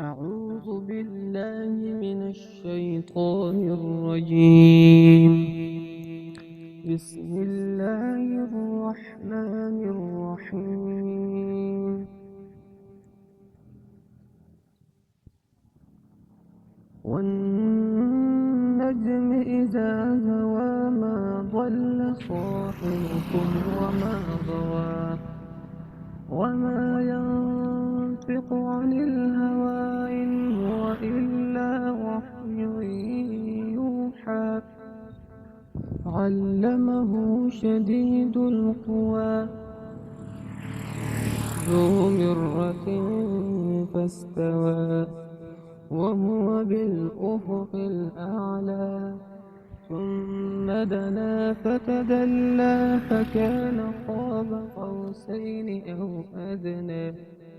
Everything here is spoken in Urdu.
أعوذ بالله من الشيطان الرجيم. بسم الله الرحمن الرحيم. والنجم إذا هوى ما ضل صاحبكم وما غوى وما ينطق عن الهوى إن هو إلا وحي يوحى علمه شديد القوى ذو مرة فاستوى وهو بالأفق الأعلى ثم دنا فتدلى فكان قاب قوسين أو أدنى